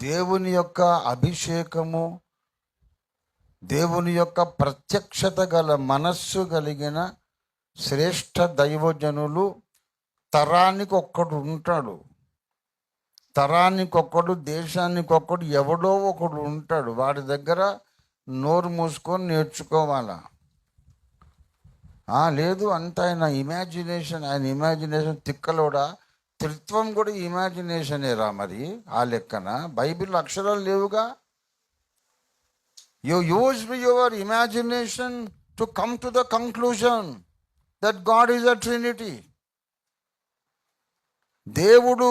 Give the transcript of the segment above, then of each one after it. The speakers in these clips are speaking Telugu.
దేవుని యొక్క అభిషేకము, దేవుని యొక్క ప్రత్యక్షత గల మనస్సు కలిగిన శ్రేష్ఠ దైవజనులు తరానికి ఒక్కడు ఉంటాడు. తరానికి ఒక్కడు, దేశానికి ఒక్కడు, ఎవడో ఒకడు ఉంటాడు. వాడి దగ్గర నోరు మూసుకొని నేర్చుకోవాలా. లేదు అంత ఆయన ఇమాజినేషన్ తిక్కలోడా. త్రిత్వం కూడా ఇమాజినేషనేరా మరి ఆ లెక్కన. బైబిల్ అక్షరాలు లేవుగా. You use your imagination to come to the conclusion that God is a Trinity. దేవుడు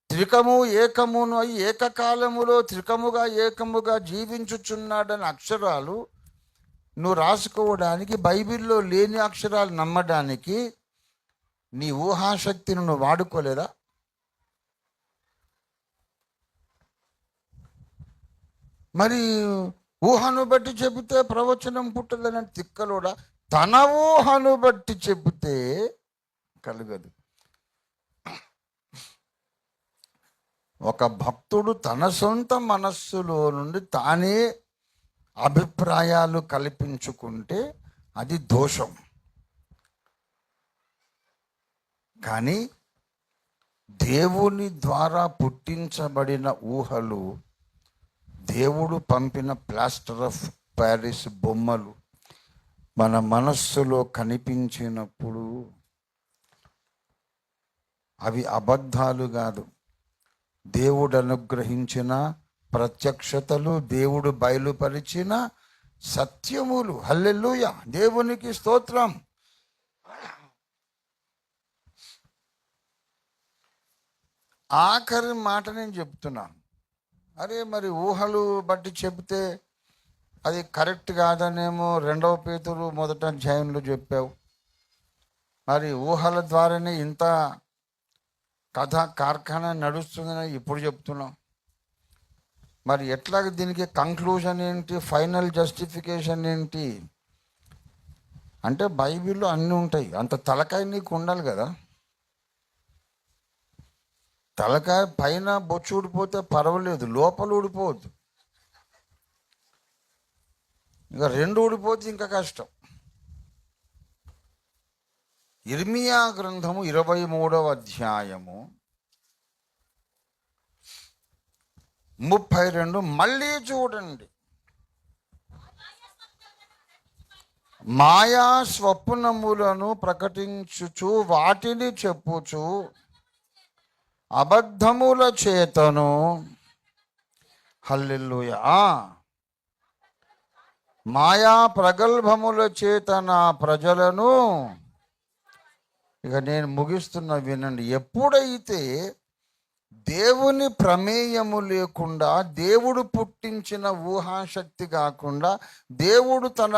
త్రికము ఏకమును అయి ఏకకాలములో త్రికముగా ఏకముగా జీవించుచున్నాడని అక్షరాలు నువ్వు రాసుకోవడానికి, బైబిల్లో లేని అక్షరాలు నమ్మడానికి నీ ఊహాశక్తిని నువ్వు వాడుకోలేదా? మరి ఊహను బట్టి చెబితే ప్రవచనం పుట్టదని తిక్కలోడా. తన ఊహను బట్టి చెబితే కలగదు. ఒక భక్తుడు తన సొంత మనస్సులో నుండి తానే అభిప్రాయాలు కల్పించుకుంటే అది దోషం. కానీ దేవుని ద్వారా పుట్టించబడిన ఊహలు, దేవుడు పంపిన ప్లాస్టర్ ఆఫ్ ప్యారిస్ బొమ్మలు మన మనస్సులో కనిపించినప్పుడు అవి అబద్ధాలు కాదు, దేవుడు అనుగ్రహించిన ప్రత్యక్షతలు, దేవుడు బయలుపరిచిన సత్యములు. హల్లెలూయా, దేవునికి స్తోత్రం. ఆఖరి మాట నేను చెప్తున్నాను. అరే మరి ఊహలు బట్టి చెబితే అది కరెక్ట్ కాదనేమో 2వ పేతురు 1వ అధ్యాయంలో చెప్పావు. మరి ఊహల ద్వారానే ఇంత కథ కార్ఖానా నడుస్తుందని ఇప్పుడు చెప్తున్నాం. మరి ఎట్లాగ దీనికి కంక్లూజన్ ఏంటి, ఫైనల్ జస్టిఫికేషన్ ఏంటి అంటే బైబిల్లో అన్నీ ఉంటాయి. అంత తలకాయ నీకు ఉండాలి కదా. తలకాయ పైన బొచ్చు ఊడిపోతే పర్వాలేదు, లోపల ఊడిపోవద్దు. ఇంకా 2 ఊడిపోతే ఇంకా కష్టం. ఇర్మియా గ్రంథము 23వ అధ్యాయము 32 మళ్ళీ చూడండి. మాయా స్వప్నములను ప్రకటించుచు వాటిని చెప్పుచు అబద్ధముల చేతను, హల్లెలూయా, మాయా ప్రగల్భముల చేత నా ప్రజలను, ఇక నేను ముగిస్తున్న వినండి. ఎప్పుడైతే దేవుని ప్రమేయము లేకుండా, దేవుడు పుట్టించిన ఊహాశక్తి కాకుండా, దేవుడు తన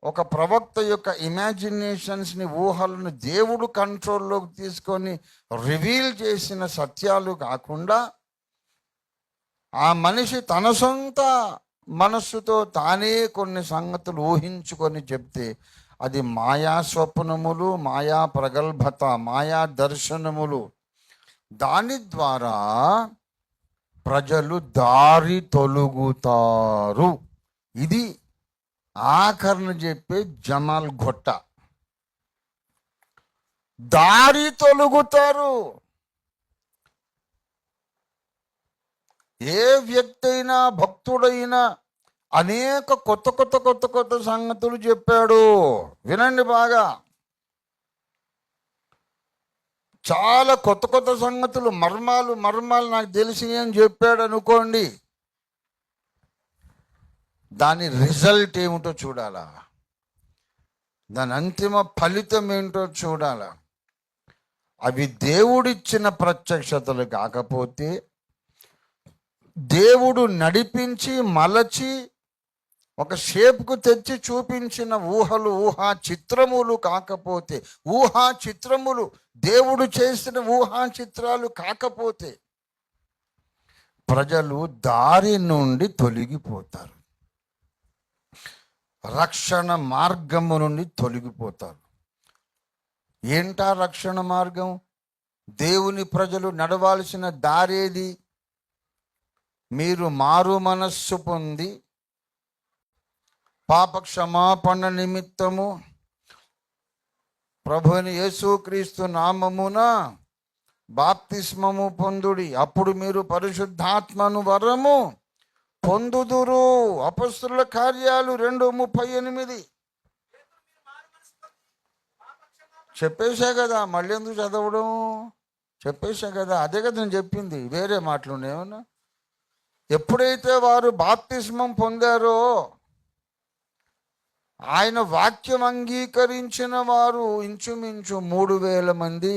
ఒక ప్రవక్త యొక్క ఇమాజినేషన్స్ని, ఊహలను దేవుడు కంట్రోల్లోకి తీసుకొని రివీల్ చేసిన సత్యాలు కాకుండా, ఆ మనిషి తన సొంత మనస్సుతో తానే కొన్ని సంగతులు ఊహించుకొని చెప్తే అది మాయా స్వప్నములు, మాయా ప్రగల్భత, మాయా దర్శనములు. దాని ద్వారా ప్రజలు దారి తొలుగుతారు. ఇది ఆఖరణ చెప్పే జమాల్ ఘొట్ట. దారి తొలుగుతారు. ఏ వ్యక్తి అయినా, భక్తుడైనా అనేక కొత్త సంగతులు చెప్పాడు. వినండి బాగా. చాలా కొత్త సంగతులు, మర్మాలు నాకు తెలిసి అని చెప్పాడు అనుకోండి. దాని రిజల్ట్ ఏమిటో చూడాలా, దాని అంతిమ ఫలితం ఏంటో చూడాలా. అవి దేవుడిచ్చిన ప్రత్యక్షతలు కాకపోతే, దేవుడు నడిపించి మలచి ఒక షేప్కు తెచ్చి చూపించిన ఊహలు, ఊహా చిత్రములు కాకపోతే, ఊహా చిత్రములు దేవుడు చేసిన ఊహా చిత్రాలు కాకపోతే ప్రజలు దారి నుండి తొలగిపోతారు, రక్షణ మార్గము నుండి తొలగిపోతారు. ఏంటా రక్షణ మార్గం? దేవుని ప్రజలు నడవాల్సిన దారేది? మీరు మారు మనస్సు పొంది పాప క్షమాపణ నిమిత్తము ప్రభువైన యేసుక్రీస్తు నామమున బాప్తిస్మము పొందుడి, అప్పుడు మీరు పరిశుద్ధాత్మను వరము పొందుదురు. అపొస్తలుల కార్యాలు 2:38. చెప్పేశా కదా, మళ్ళీ ఎందుకు చదవడం? చెప్పేశా కదా, అదే కదా నేను చెప్పింది, వేరే మాటలు ఏమన్నా. ఎప్పుడైతే వారు బాప్తిస్మం పొందారో, ఆయన వాక్యం అంగీకరించిన వారు ఇంచుమించు 3,000 మంది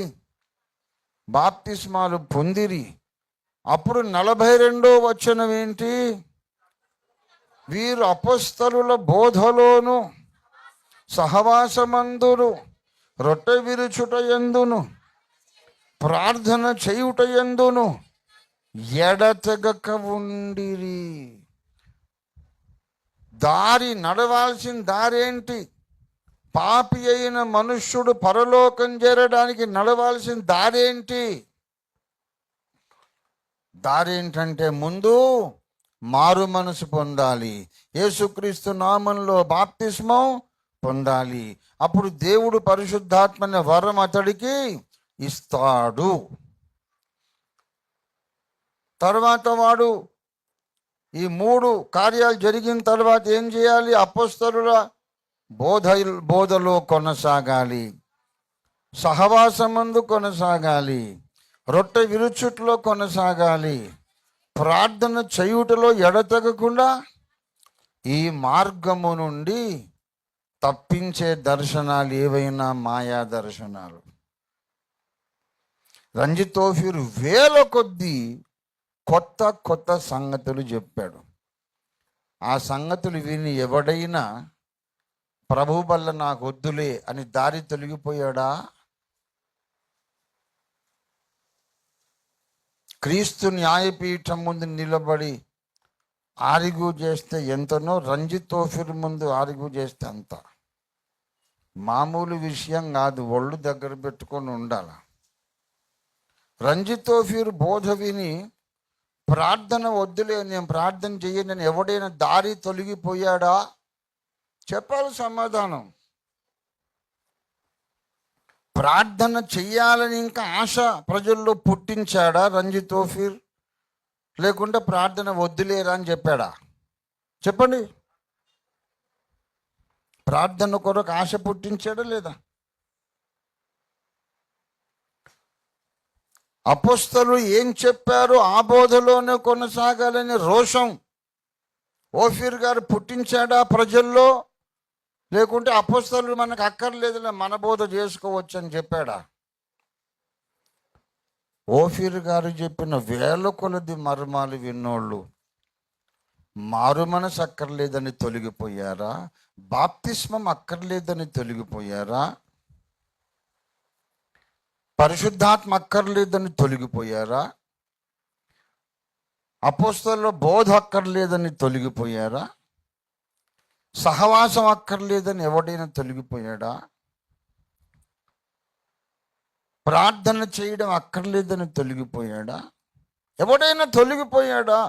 బాప్తిస్మాలు పొందిరి. అప్పుడు 42వ వచనం ఏంటి? వీరు అపొస్తలుల బోధలోను సహవాసమందును రొట్టె విరుచుట యందును ప్రార్థన చేయుట యందును ఎడతెగక ఉండిరి. నడవాల్సిన దారేంటి? పాపి అయిన మనుష్యుడు పరలోకం చేరడానికి నడవాల్సిన దారేంటంటే ముందు మారు మనసు పొందాలి, యేసుక్రీస్తు నామంలో బాప్తిస్మం పొందాలి. అప్పుడు దేవుడు పరిశుద్ధాత్మని వరం అతడికి ఇస్తాడు. తర్వాత వాడు ఈ 3 కార్యాలు జరిగిన తర్వాత ఏం చేయాలి? అపొస్తలుల బోధలో కొనసాగాలి, సహవాసమందు కొనసాగాలి, రొట్టె విరుచుట్లో కొనసాగాలి, ప్రార్థన చేయుటలో ఎడతెగకుండా. ఈ మార్గము నుండి తప్పించే దర్శనాలు ఏవైనా మాయా దర్శనాలు. రంజిత్ ఓఫీర్ వేల కొద్దీ కొత్త సంగతులు చెప్పాడు. ఆ సంగతులు విని ఎవడైనా ప్రభు వల్ల నాకు వద్దులే అని దారి తొలగిపోయాడా? క్రీస్తు న్యాయపీఠం ముందు నిలబడి ఆర్గ్యూ చేస్తే ఎంతనో, రంజిత్ ఓఫీర్ ముందు ఆర్గ్యూ చేస్తే అంత. మామూలు విషయం కాదు, ఒళ్ళు దగ్గర పెట్టుకొని ఉండాలి. రంజిత్ ఓఫీర్ బోధ విని ప్రార్థన వద్దులే, నేను ప్రార్థన చెయ్యను ఎవడైనా దారి తొలగిపోయాడా? చెప్పాలి సమాధానం. ప్రార్థన చెయ్యాలని ఇంకా ఆశ ప్రజల్లో పుట్టించాడా రంజిత్ ఓఫీర్? లేకుంటే ప్రార్థన వద్దులేరా అని చెప్పాడా? చెప్పండి. ప్రార్థన కొరకు ఆశ పుట్టించాడా లేదా? అపొస్తలులు ఏం చెప్పారో ఆ బోధలోనే కొనసాగాలని రోషం ఓఫీర్ గారు పుట్టించాడా ప్రజల్లో? లేకుంటే అపొస్తలులు మనకు అక్కర్లేదులే, మన బోధ చేసుకోవచ్చు అని చెప్పాడా? ఓఫీర్ గారు చెప్పిన వేల కొలది మర్మాలు విన్నోళ్ళు మారు మనసు అక్కర్లేదని తొలగిపోయారా? బాప్తిస్మం అక్కర్లేదని తొలగిపోయారా? పరిశుద్ధాత్మ అక్కర్లేదని తొలగిపోయారా? అపొస్తలుల బోధ అక్కర్లేదని తొలగిపోయారా? సహవాసం అక్కర్లేదని ఎవడైనా తొలగిపోయాడా? ప్రార్థన చేయడం అక్కర్లేదని తొలగిపోయాడా? ఎవడైనా తొలగిపోయాడా?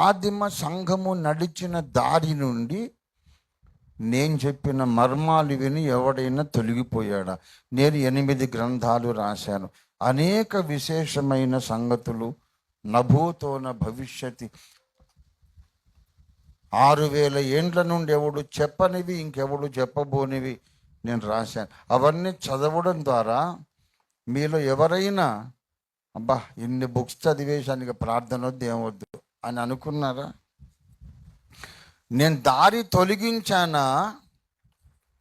ఆదిమ సంఘము నడిచిన దారి నుండి నేను చెప్పిన మర్మాలు విని ఎవడైనా తొలగిపోయాడా? నేను 8 గ్రంథాలు రాశాను, అనేక విశేషమైన సంగతులు, నభూతోన భవిష్యతి, 6,000 ఏండ్ల నుండి ఎవడు చెప్పనివి ఇంకెవడు చెప్పబోనివి నేను రాశాను. అవన్నీ చదవడం ద్వారా మీలో ఎవరైనా అబ్బా ఇన్ని బుక్స్ చదివేశానికి ప్రార్థన వద్దు ఏమొద్దు అని అనుకున్నారా? నేను దారి తొలగించానా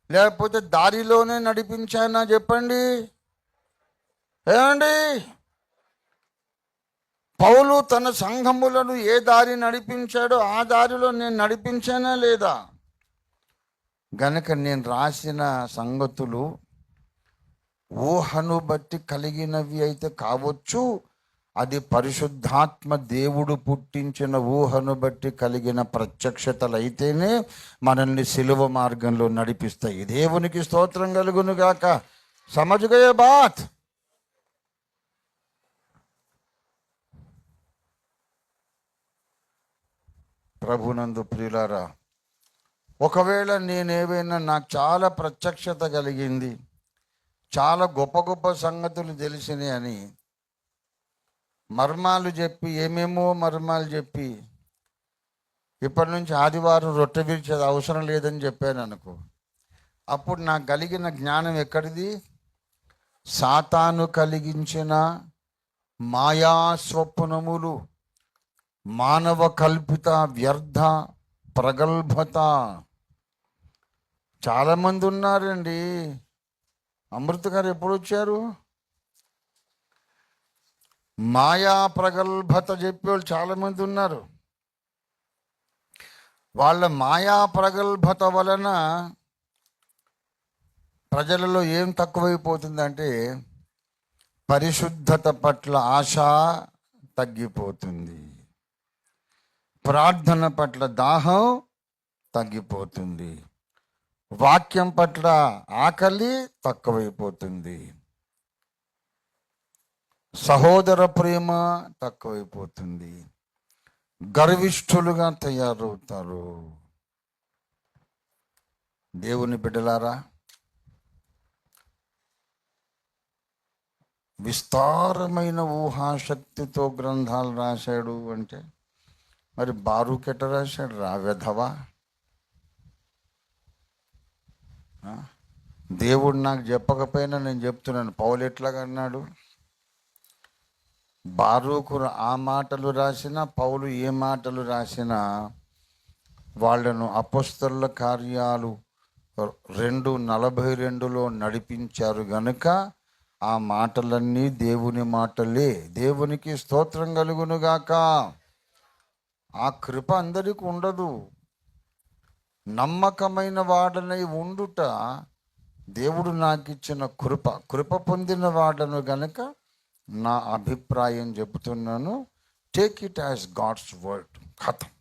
లేకపోతే దారిలోనే నడిపించానా? చెప్పండి. ఏమండి? పౌలు తన సంఘములను ఏ దారి నడిపించాడో ఆ దారిలో నేను నడిపించానా లేదా? గనక నేను రాసిన సంగతులు ఊహను బట్టి కలిగినవి అయితే కావచ్చు, అది పరిశుద్ధాత్మ దేవుడు పుట్టించిన ఊహను బట్టి కలిగిన ప్రత్యక్షతలు అయితేనే మనల్ని సిలువ మార్గంలో నడిపిస్తాయి. దేవునికి స్తోత్రం కలుగును గాక. సమझ गए बात? ప్రభునందు ప్రియులారా, ఒకవేళ నేనేవైనా నాకు చాలా ప్రత్యక్షత కలిగింది, చాలా గొప్ప గొప్ప సంగతులు తెలిసినాయి అని మర్మాలు చెప్పి, ఏమేమో మర్మాలు చెప్పి ఇప్పటి నుంచి ఆదివారం రొట్టె విరిచేది అవసరం లేదని చెప్పాను అనుకో, అప్పుడు నాకు కలిగిన జ్ఞానం ఎక్కడిది? సాతాను కలిగించిన మాయా స్వప్నములు, మానవ కల్పిత వ్యర్థ ప్రగల్భత. చాలామంది ఉన్నారండి. అమృత గారు ఎప్పుడు వచ్చారు? మాయా ప్రగల్భత చెప్పేవాళ్ళు చాలామంది ఉన్నారు. వాళ్ళ మాయా ప్రగల్భత వలన ప్రజలలో ఏం తక్కువైపోతుందంటే పరిశుద్ధత పట్ల ఆశ తగ్గిపోతుంది, ప్రార్థన పట్ల దాహం తగ్గిపోతుంది, వాక్యం పట్ల ఆకలి తక్కువైపోతుంది, సహోదర ప్రేమ తక్కువైపోతుంది, గర్విష్ఠులుగా తయారవుతారు. దేవుని బిడ్డలారా, విస్తారమైన ఊహాశక్తితో గ్రంథాలు రాశాడు అంటే మరి బారూక్ ఎట్ట రాశాడు? వెధవా. దేవుడు నాకు చెప్పకపోయినా నేను చెప్తున్నాను. పౌలు ఎట్లాగా అన్నాడు? బారూకు ఆ మాటలు రాసినా, పౌలు ఏ మాటలు రాసినా వాళ్ళను అపొస్తలుల కార్యాలు 2:42లో నడిపించారు గనుక ఆ మాటలన్నీ దేవుని మాటలే. దేవునికి స్తోత్రం కలుగునుగాక. ఆ కృప అందరికీ ఉండదు. నమ్మకమైన వాడనై ఉండుట దేవుడు నాకు ఇచ్చిన కృప. కృప పొందిన వాడను గనుక నా అభిప్రాయం చెబుతున్నాను. Take it as God's word. కథం.